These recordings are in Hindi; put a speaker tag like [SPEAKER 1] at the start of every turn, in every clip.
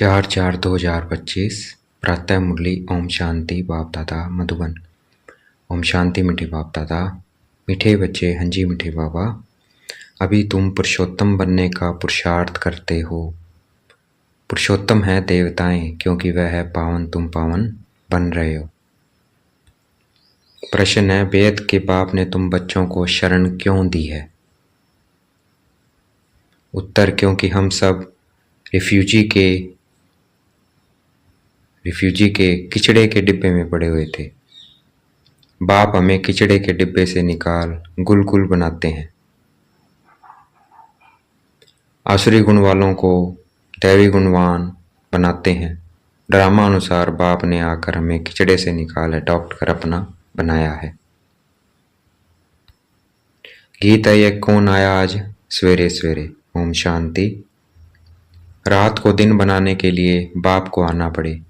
[SPEAKER 1] 4/4/2025 प्रातः मुरली। ओम शांति बाप दादा मधुबन। ओम शांति मीठे बाप दादा, मीठे बच्चे हंजी मीठे बाबा। अभी तुम पुरुषोत्तम बनने का पुरुषार्थ करते हो। पुरुषोत्तम है देवताएं, क्योंकि वह है पावन, तुम पावन बन रहे हो। प्रश्न है, वेद के बाप ने तुम बच्चों को शरण क्यों दी है? उत्तर, क्योंकि हम सब रिफ्यूजी के किचड़े के डिब्बे में पड़े हुए थे। बाप हमें किचड़े के डिब्बे से निकाल गुल बनाते हैं। आसुरी गुण वालों को दैवी गुणवान बनाते हैं। ड्रामा अनुसार बाप ने आकर हमें किचड़े से निकाल अडॉप्ट कर अपना बनाया है। गीत है, यह कौन आया आज सवेरे सवेरे। ओम शांति। रात को दिन बनाने के लिए बाप को आना पड़े।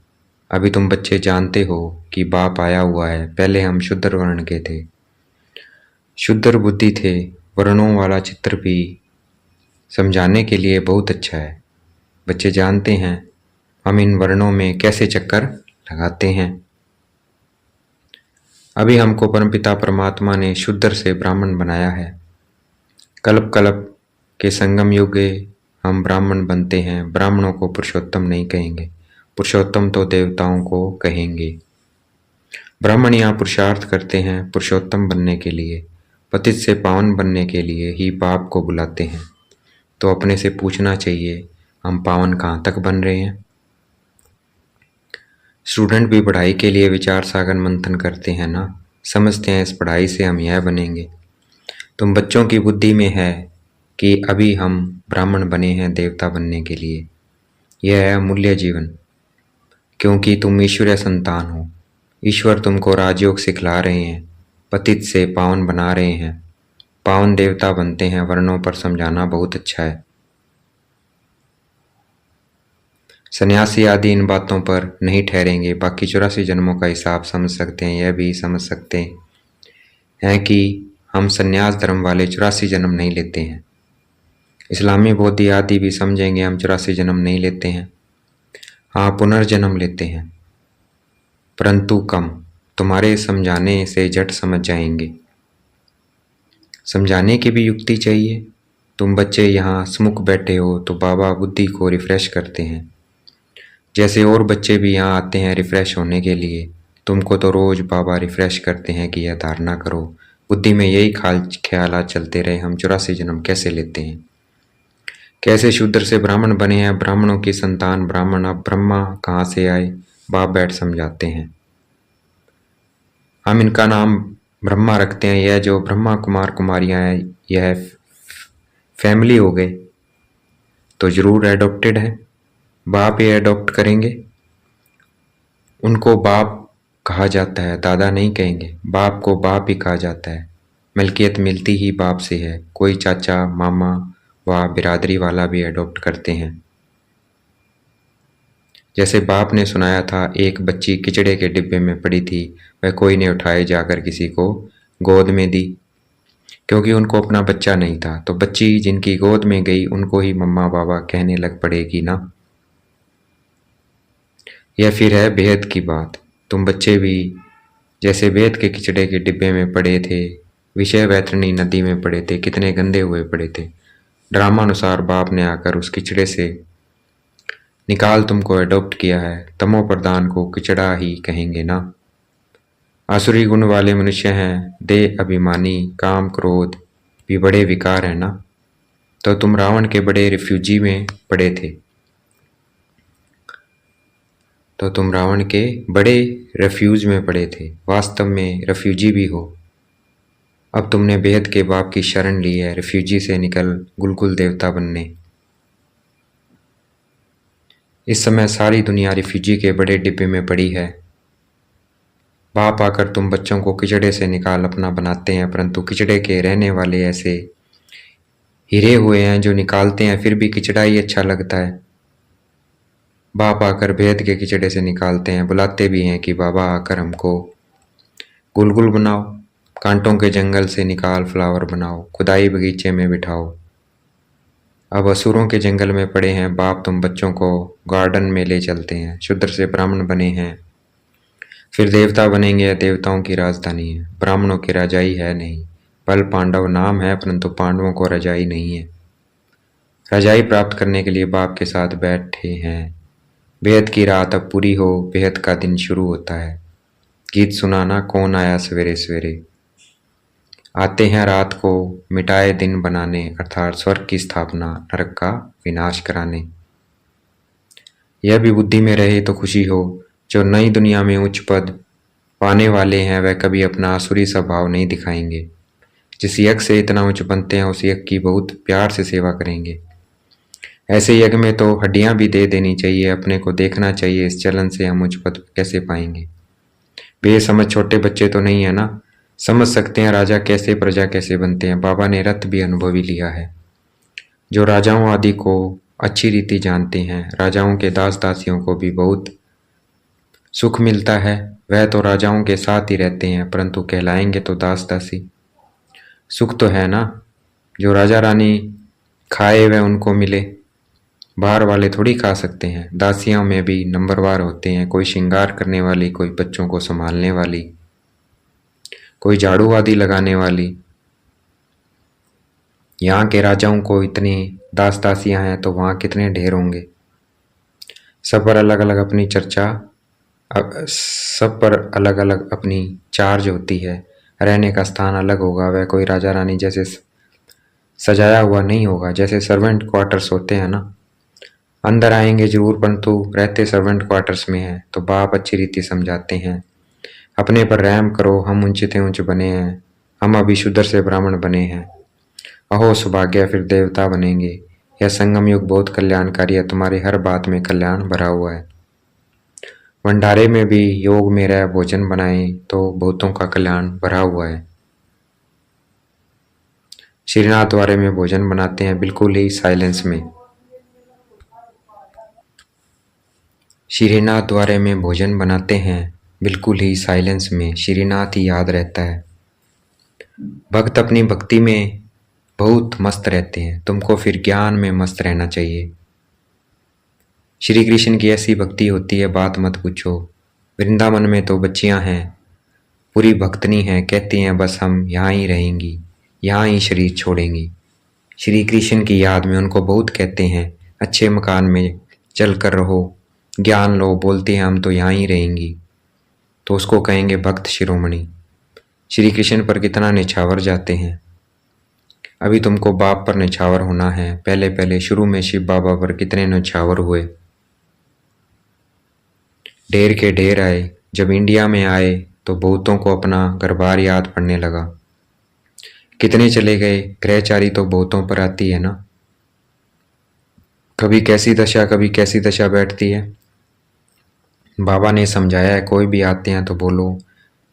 [SPEAKER 1] अभी तुम बच्चे जानते हो कि बाप आया हुआ है। पहले हम शुद्र वर्ण के थे, शुद्र बुद्धि थे। वर्णों वाला चित्र भी समझाने के लिए बहुत अच्छा है। बच्चे जानते हैं हम इन वर्णों में कैसे चक्कर लगाते हैं। अभी हमको परमपिता परमात्मा ने शुद्र से ब्राह्मण बनाया है। कल्प कल्प के संगम युगे हम ब्राह्मण बनते हैं। ब्राह्मणों को पुरुषोत्तम नहीं कहेंगे, पुरुषोत्तम तो देवताओं को कहेंगे। ब्राह्मण यहाँ पुरुषार्थ करते हैं पुरुषोत्तम बनने के लिए, पतित से पावन बनने के लिए ही बाप को बुलाते हैं। तो अपने से पूछना चाहिए, हम पावन कहाँ तक बन रहे हैं? स्टूडेंट भी पढ़ाई के लिए विचार सागर मंथन करते हैं ना, समझते हैं इस पढ़ाई से हम यह बनेंगे। तुम बच्चों की बुद्धि में है कि अभी हम ब्राह्मण बने हैं देवता बनने के लिए। यह है अमूल्य जीवन, क्योंकि तुम ईश्वरीय संतान हो। ईश्वर तुमको राजयोग सिखला रहे हैं, पतित से पावन बना रहे हैं। पावन देवता बनते हैं। वर्णों पर समझाना बहुत अच्छा है। सन्यासी आदि इन बातों पर नहीं ठहरेंगे। बाकी 84 जन्मों का हिसाब समझ सकते हैं। यह भी समझ सकते हैं कि हम सन्यास धर्म वाले 84 जन्म नहीं लेते हैं। इस्लामी बौद्धी आदि भी समझेंगे हम 84 जन्म नहीं लेते हैं। हाँ, पुनर्जन्म लेते हैं, परंतु कम। तुम्हारे समझाने से झट समझ जाएंगे। समझाने की भी युक्ति चाहिए। तुम बच्चे यहाँ स्मुख बैठे हो तो बाबा बुद्धि को रिफ्रेश करते हैं। जैसे और बच्चे भी यहाँ आते हैं रिफ्रेश होने के लिए, तुमको तो रोज बाबा रिफ्रेश करते हैं कि यह धारणा करो। बुद्धि में यही ख्याल चलते रहे, हम 84 जन्म कैसे लेते हैं, कैसे शूद्र से ब्राह्मण बने हैं, ब्राह्मणों की संतान ब्राह्मण, अब ब्रह्मा कहाँ से आए। बाप बैठ समझाते हैं। हम इनका नाम ब्रह्मा रखते हैं। यह जो ब्रह्मा कुमार कुमारियां हैं, यह फैमिली हो गए तो जरूर एडॉप्टेड है। बाप ये एडॉप्ट करेंगे। उनको बाप कहा जाता है, दादा नहीं कहेंगे। बाप को बाप ही कहा जाता है। मिल्कियत मिलती ही बाप से है। कोई चाचा मामा व बिरादरी वाला भी एडॉप्ट करते हैं। जैसे बाप ने सुनाया था, एक बच्ची किचड़े के डिब्बे में पड़ी थी, वह कोई ने उठाए जाकर किसी को गोद में दी, क्योंकि उनको अपना बच्चा नहीं था। तो बच्ची जिनकी गोद में गई उनको ही मम्मा बाबा कहने लग पड़ेगी ना। यह फिर है बेहद की बात। तुम बच्चे भी जैसे बेहद के किचड़े के डिब्बे में पड़े थे, विषय वैतरणी नदी में पड़े थे, कितने गंदे हुए पड़े थे। ड्रामा अनुसार बाप ने आकर उस किचड़े से निकाल तुमको एडॉप्ट किया है। तमो प्रधान को किचड़ा ही कहेंगे ना। आसुरी गुण वाले मनुष्य हैं, देह अभिमानी, काम क्रोध भी बड़े विकार है ना। तो तुम रावण के बड़े रिफ्यूजी में पड़े थे, तो तुम रावण के बड़े रेफ्यूज में पड़े थे, वास्तव में रेफ्यूजी भी हो। अब तुमने बेहद के बाप की शरण ली है, रिफ्यूजी से निकल गुलगुल देवता बनने। इस समय सारी दुनिया रिफ्यूजी के बड़े डिब्बे में पड़ी है। बाप आकर तुम बच्चों को किचड़े से निकाल अपना बनाते हैं, परंतु किचड़े के रहने वाले ऐसे हीरे हुए हैं जो निकालते हैं फिर भी किचड़ा ही अच्छा लगता है। बाप आकर भेद के किचड़े से निकालते हैं, बुलाते भी हैं कि बाबा आकर हमको गुलगुल बनाओ, कांटों के जंगल से निकाल फ्लावर बनाओ, खुदाई बगीचे में बिठाओ। अब असुरों के जंगल में पड़े हैं बाप, तुम बच्चों को गार्डन में ले चलते हैं। शूद्र से ब्राह्मण बने हैं, फिर देवता बनेंगे। यह देवताओं की राजधानी है, ब्राह्मणों की रजाई है नहीं। बल पांडव नाम है, परंतु पांडवों को रजाई नहीं है। रजाई प्राप्त करने के लिए बाप के साथ बैठे हैं। बेहद की रात अब पूरी हो, बेहद का दिन शुरू होता है। गीत सुनाना कौन आया सवेरे सवेरे। आते हैं रात को मिटाए दिन बनाने, अर्थात स्वर्ग की स्थापना, नरक का विनाश कराने। यह भी बुद्धि में रहे तो खुशी हो, जो नई दुनिया में उच्च पद पाने वाले हैं वह कभी अपना आसुरी स्वभाव नहीं दिखाएंगे। जिस यज्ञ से इतना उच्च बनते हैं उस यज्ञ की बहुत प्यार से सेवा करेंगे। ऐसे यज्ञ में तो हड्डियां भी दे देनी चाहिए। अपने को देखना चाहिए, इस चलन से हम उच्च पद कैसे पाएंगे। बेसमझ छोटे बच्चे तो नहीं है ना, समझ सकते हैं राजा कैसे प्रजा कैसे बनते हैं। बाबा ने रथ भी अनुभवी लिया है। जो राजाओं आदि को अच्छी रीति जानते हैं, राजाओं के दास दासियों को भी बहुत सुख मिलता है। वह तो राजाओं के साथ ही रहते हैं, परंतु कहलाएंगे तो दास दासी। सुख तो है ना, जो राजा रानी खाए वह उनको मिले। बाहर वाले थोड़ी खा सकते हैं। दासियों में भी नंबरवार होते हैं, कोई श्रृंगार करने वाली, कोई बच्चों को संभालने वाली, कोई झाड़ू आदि लगाने वाली। यहाँ के राजाओं को इतनी दास दासियां हैं तो वहाँ कितने ढेर होंगे। सब पर अलग अलग अपनी चर्चा, सब पर अलग अलग अपनी चार्ज होती है। रहने का स्थान अलग होगा। वह कोई राजा रानी जैसे सजाया हुआ नहीं होगा, जैसे सर्वेंट क्वार्टर्स होते हैं ना। अंदर आएंगे जरूर, परंतु रहते सर्वेंट क्वार्टर्स में हैं। तो बाप अच्छी रीति समझाते हैं, अपने पर रहम करो, हम ऊंचे ऊंच बने हैं, हम अभी शूद्र से ब्राह्मण बने हैं। अहो सौभाग्य, फिर देवता बनेंगे। यह संगम युग बहुत कल्याणकारी है, तुम्हारे हर बात में कल्याण भरा हुआ है। भंडारे में भी योग में रह भोजन बनाएं तो बहुतों का कल्याण भरा हुआ है। श्रीनाथ द्वारे में भोजन बनाते हैं बिल्कुल ही साइलेंस में। श्रीनाथ द्वारे में भोजन बनाते हैं बिल्कुल ही साइलेंस में। श्रीनाथ ही याद रहता है। भक्त अपनी भक्ति में बहुत मस्त रहते हैं, तुमको फिर ज्ञान में मस्त रहना चाहिए। श्री कृष्ण की ऐसी भक्ति होती है बात मत पूछो। वृंदावन में तो बच्चियां हैं, पूरी भक्तनी हैं, कहती हैं बस हम यहाँ ही रहेंगी, यहाँ ही शरीर छोड़ेंगी। श्री कृष्ण की याद में उनको बहुत कहते हैं अच्छे मकान में चल कर रहो, ज्ञान लो। बोलती हैं हम तो यहाँ ही रहेंगी, तो उसको कहेंगे भक्त शिरोमणि। श्री कृष्ण पर कितना निछावर जाते हैं। अभी तुमको बाप पर निछावर होना है। पहले पहले शुरू में शिव बाबा पर कितने निछावर हुए, ढेर के ढेर आए। जब इंडिया में आए तो बहुतों को अपना घरबार याद पड़ने लगा। कितने चले गए, ग्रहचारी तो बहुतों पर आती है ना। कभी कैसी दशा बैठती है। बाबा ने समझाया है, कोई भी आते हैं तो बोलो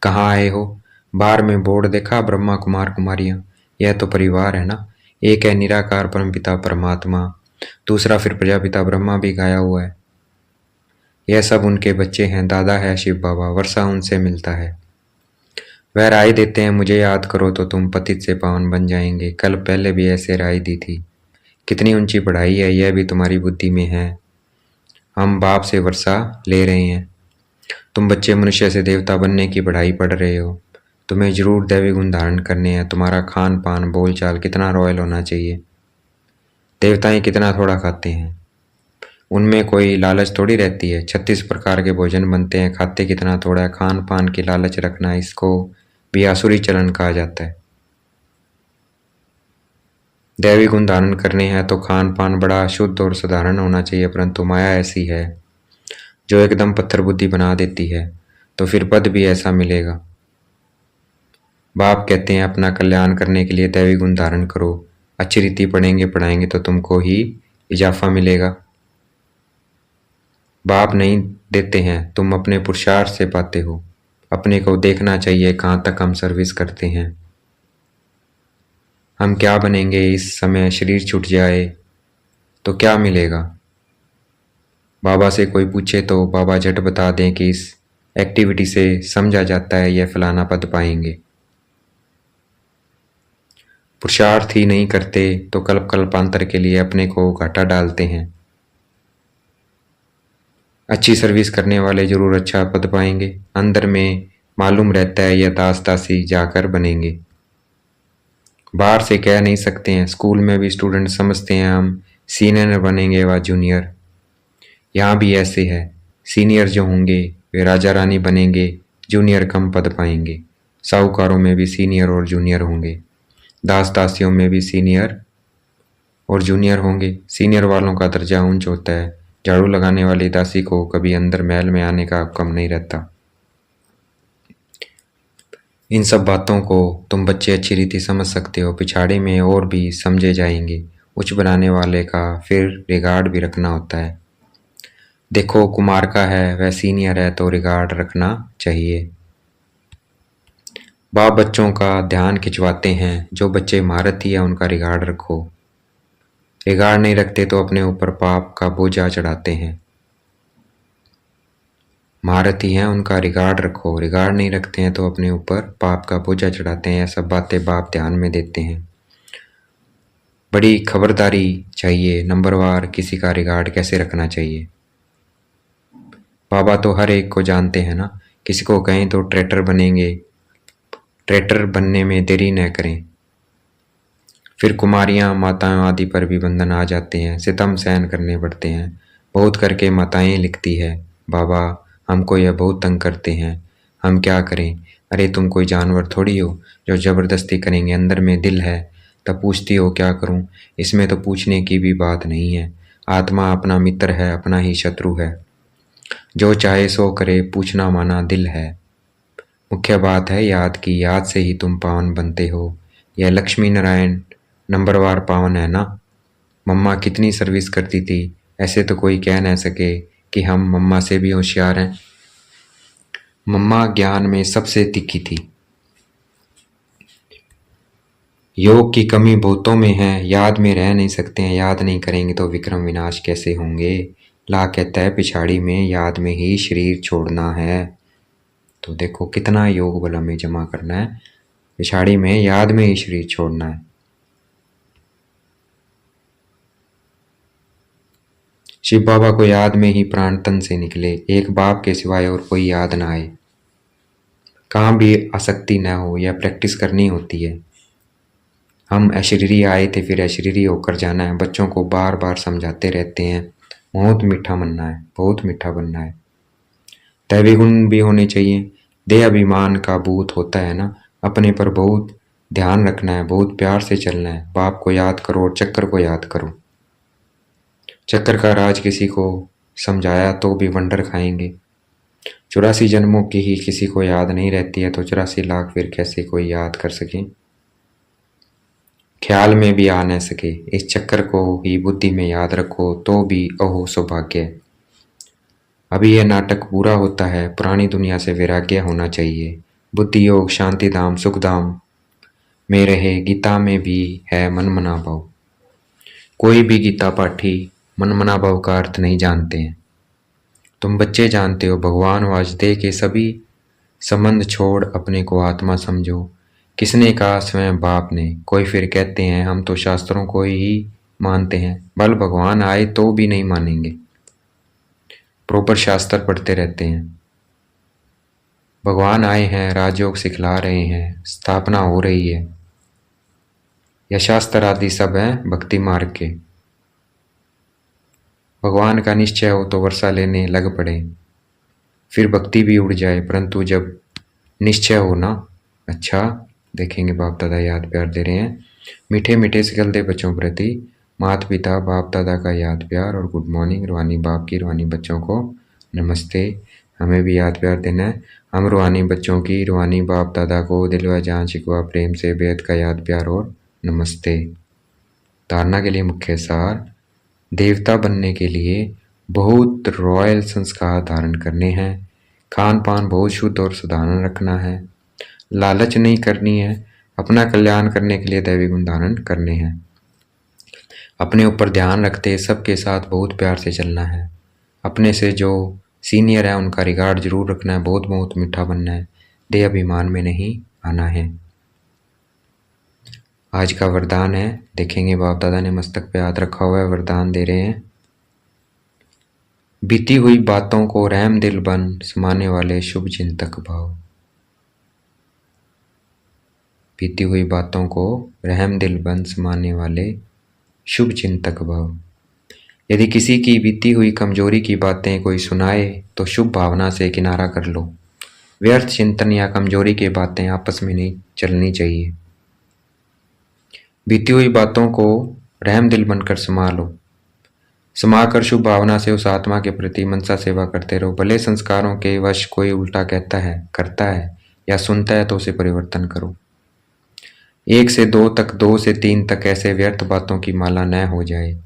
[SPEAKER 1] कहाँ आए हो। बाहर में बोर्ड देखा, ब्रह्मा कुमार कुमारियाँ, यह तो परिवार है ना। एक है निराकार परमपिता परमात्मा, दूसरा फिर प्रजापिता ब्रह्मा भी गाया हुआ है। यह सब उनके बच्चे हैं। दादा है शिव बाबा, वर्षा उनसे मिलता है। वह राय देते हैं, मुझे याद करो तो तुम पतित से पावन बन जाएंगे। कल पहले भी ऐसे राय दी थी। कितनी ऊंची पढ़ाई है, यह भी तुम्हारी बुद्धि में है। हम बाप से वर्षा ले रहे हैं। तुम बच्चे मनुष्य से देवता बनने की पढ़ाई पढ़ रहे हो। तुम्हें जरूर दैवी गुण धारण करने हैं। तुम्हारा खान पान बोलचाल कितना रॉयल होना चाहिए। देवताएं कितना थोड़ा खाते हैं, उनमें कोई लालच थोड़ी रहती है। 36 प्रकार के भोजन बनते हैं, खाते कितना थोड़ा है। खान पान की लालच रखना, इसको भी आसुरी चलन कहा जाता है। दैवी गुण धारण करने हैं तो खान पान बड़ा शुद्ध और साधारण होना चाहिए, परंतु माया ऐसी है जो एकदम पत्थर बुद्धि बना देती है, तो फिर पद भी ऐसा मिलेगा। बाप कहते हैं अपना कल्याण करने के लिए दैवी गुण धारण करो। अच्छी रीति पढ़ेंगे पढ़ाएंगे तो तुमको ही इजाफा मिलेगा। बाप नहीं देते हैं, तुम अपने पुरुषार्थ से पाते हो। अपने को देखना चाहिए कहाँ तक हम सर्विस करते हैं। हम क्या बनेंगे इस समय शरीर छूट जाए तो क्या मिलेगा। बाबा से कोई पूछे तो बाबा झट बता दें कि इस एक्टिविटी से समझा जाता है यह फलाना पद पाएंगे। पुरुषार्थ ही नहीं करते तो कल्पांतर के लिए अपने को घाटा डालते हैं। अच्छी सर्विस करने वाले जरूर अच्छा पद पाएंगे, अंदर में मालूम रहता है यह दास दासी जाकर बनेंगे। बाहर से कह नहीं सकते हैं, स्कूल में भी स्टूडेंट समझते हैं हम सीनियर बनेंगे व जूनियर। यहाँ भी ऐसे है, सीनियर जो होंगे वे राजा रानी बनेंगे, जूनियर कम पद पाएंगे। साहूकारों में भी सीनियर और जूनियर होंगे, दास दासियों में भी सीनियर और जूनियर होंगे। सीनियर वालों का दर्जा ऊंच होता है, झाड़ू लगाने वाली दासी को कभी अंदर महल में आने का हुक्म नहीं रहता। इन सब बातों को तुम बच्चे अच्छी रीति समझ सकते हो, पिछाड़ी में और भी समझे जाएंगे। उच्च बनाने वाले का फिर रिगार्ड भी रखना होता है। देखो कुमार का है, वह सीनियर है तो रिगार्ड रखना चाहिए। बाप बच्चों का ध्यान खिंचवाते हैं, जो बच्चे महारथी है उनका रिगार्ड रखो। रिगार्ड नहीं रखते तो अपने ऊपर पाप का बोझा चढ़ाते हैं। महारथी हैं उनका रिगार्ड रखो, रिगार्ड नहीं रखते हैं तो अपने ऊपर पाप का बोझा चढ़ाते हैं। सब बातें बाप ध्यान में देते हैं। बड़ी खबरदारी चाहिए, नंबरवार किसी का रिगार्ड कैसे रखना चाहिए। बाबा तो हर एक को जानते हैं ना, किसी को कहें तो ट्रेटर बनेंगे, ट्रेटर बनने में देरी न करें। फिर कुमारियां माताओं आदि पर भी बंधन आ जाते हैं, सितम सहन करने पड़ते हैं। बहुत करके माताएं लिखती है, बाबा हमको यह बहुत तंग करते हैं, हम क्या करें। अरे तुम कोई जानवर थोड़ी हो जो ज़बरदस्ती करेंगे, अंदर में दिल है। तब पूछती हो क्या करूं, इसमें तो पूछने की भी बात नहीं है। आत्मा अपना मित्र है, अपना ही शत्रु है। जो चाहे सो करे, पूछना माना दिल है। मुख्य बात है याद की, याद से ही तुम पावन बनते हो। यह लक्ष्मी नारायण नंबरवार पावन है ना। मम्मा कितनी सर्विस करती थी, ऐसे तो कोई कह न सके कि हम मम्मा से भी होशियार हैं। मम्मा ज्ञान में सबसे तीखी थी। योग की कमी बहुतों में है, याद में रह नहीं सकते हैं, याद नहीं करेंगे तो विक्रम विनाश कैसे होंगे। ला कहता है पिछाड़ी में याद में ही शरीर छोड़ना है। तो देखो कितना योग बल हमें जमा करना है, पिछाड़ी में याद में ही शरीर छोड़ना है। शिव बाबा को याद में ही प्राण तन से निकले, एक बाप के सिवाय और कोई याद ना आए। कहाँ भी आसक्ति न हो, यह प्रैक्टिस करनी होती है। हम अशरीरी आए थे, फिर अशरीरी होकर जाना है। बच्चों को बार बार समझाते रहते हैं, बहुत मीठा बनना है, बहुत मीठा बनना है। दैवी गुण भी होने चाहिए। देह अभिमान का भूत होता है ना, अपने पर बहुत ध्यान रखना है, बहुत प्यार से चलना है। बाप को याद करो और चक्कर को याद करो। चक्कर का राज किसी को समझाया तो भी वंडर खाएंगे। 84 जन्मों की ही किसी को याद नहीं रहती है तो 84 लाख फिर कैसे कोई याद कर सके, ख्याल में भी आ न सके। इस चक्कर को ही बुद्धि में याद रखो तो भी अहो सौभाग्य। अभी यह नाटक पूरा होता है, पुरानी दुनिया से वैराग्य होना चाहिए। बुद्धि योग शांति धाम सुख धाम में रहे। गीता में भी है मन मना भाव। कोई भी गीता पाठी मन मना भाव का अर्थ नहीं जानते हैं। तुम बच्चे जानते हो, भगवान वाजदेव के सभी संबंध छोड़ अपने को आत्मा समझो। किसने कहा, स्वयं बाप ने। कोई फिर कहते हैं हम तो शास्त्रों को ही मानते हैं, बल भगवान आए तो भी नहीं मानेंगे। प्रॉपर शास्त्र पढ़ते रहते हैं। भगवान आए हैं, राजयोग सिखला रहे हैं, स्थापना हो रही है। यह शास्त्र आदि सब हैं भक्ति मार्ग के। भगवान का निश्चय हो तो वर्षा लेने लग पड़े, फिर भक्ति भी उड़ जाए। परंतु जब निश्चय हो ना, अच्छा देखेंगे बाप दादा याद प्यार दे रहे हैं। मीठे मीठे सिकलते बच्चों प्रति माता पिता बाप दादा का याद प्यार और गुड मॉर्निंग। रूहानी बाप की रूहानी बच्चों को नमस्ते। हमें भी याद प्यार देना है। हम रूहानी बच्चों की रूहानी बाप दादा को दिल व जान शिकवा प्रेम से बेहद का याद प्यार और नमस्ते। धारणा के लिए मुख्य सार, देवता बनने के लिए बहुत रॉयल संस्कार धारण करने हैं। खान पान बहुत शुद्ध और साधारण रखना है। लालच नहीं करनी है, अपना कल्याण करने के लिए दैवी गुण धारण करने हैं। अपने ऊपर ध्यान रखते सबके साथ बहुत प्यार से चलना है। अपने से जो सीनियर है उनका रिगार्ड जरूर रखना है। बहुत बहुत मीठा बनना है, देह अभिमान में नहीं आना है। आज का वरदान है, देखेंगे बाप दादा ने मस्तक पे हाथ रखा हुआ है, वरदान दे रहे हैं। बीती हुई बातों को रहम दिल बन समाने वाले शुभ चिंतक भाव। बीती हुई बातों को रहम दिल बन समाने वाले शुभ चिंतक भाव। यदि किसी की बीती हुई कमजोरी की बातें कोई सुनाए तो शुभ भावना से किनारा कर लो। व्यर्थ चिंतन या कमजोरी की बातें आपस में नहीं चलनी चाहिए। बीती हुई बातों को रहम दिल बनकर समा लो। समाकर शुभ भावना से उस आत्मा के प्रति मनसा सेवा करते रहो। भले संस्कारों के वश कोई उल्टा कहता है, करता है या सुनता है तो उसे परिवर्तन करो। 1 से 2 तक, 2 से 3 तक ऐसे व्यर्थ बातों की माला न हो जाए,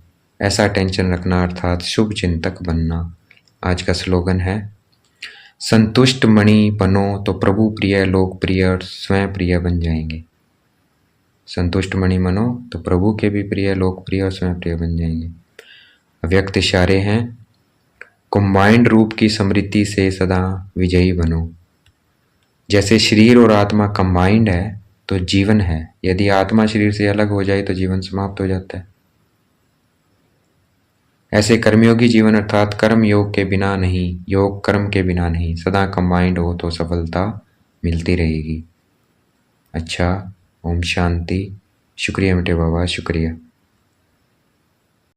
[SPEAKER 1] ऐसा टेंशन रखना अर्थात शुभ चिंतक बनना। आज का स्लोगन है, संतुष्ट मणि बनो तो प्रभु प्रिय, लोक प्रिय और स्वयं प्रिय बन जाएंगे। संतुष्ट मणि बनो तो प्रभु के भी प्रिय, लोक प्रिय और स्वयं प्रिय बन जाएंगे। अव्यक्त इशारे हैं, कंबाइंड रूप की स्मृति से सदा विजयी बनो। जैसे शरीर और आत्मा कंबाइंड है तो जीवन है। यदि आत्मा शरीर से अलग हो जाए तो जीवन समाप्त हो जाता है। ऐसे कर्मयोगी जीवन अर्थात कर्म योग के बिना नहीं, योग कर्म के बिना नहीं, सदा कंबाइंड हो तो सफलता मिलती रहेगी। अच्छा, ओम शांति। शुक्रिया मिटे बाबा, शुक्रिया।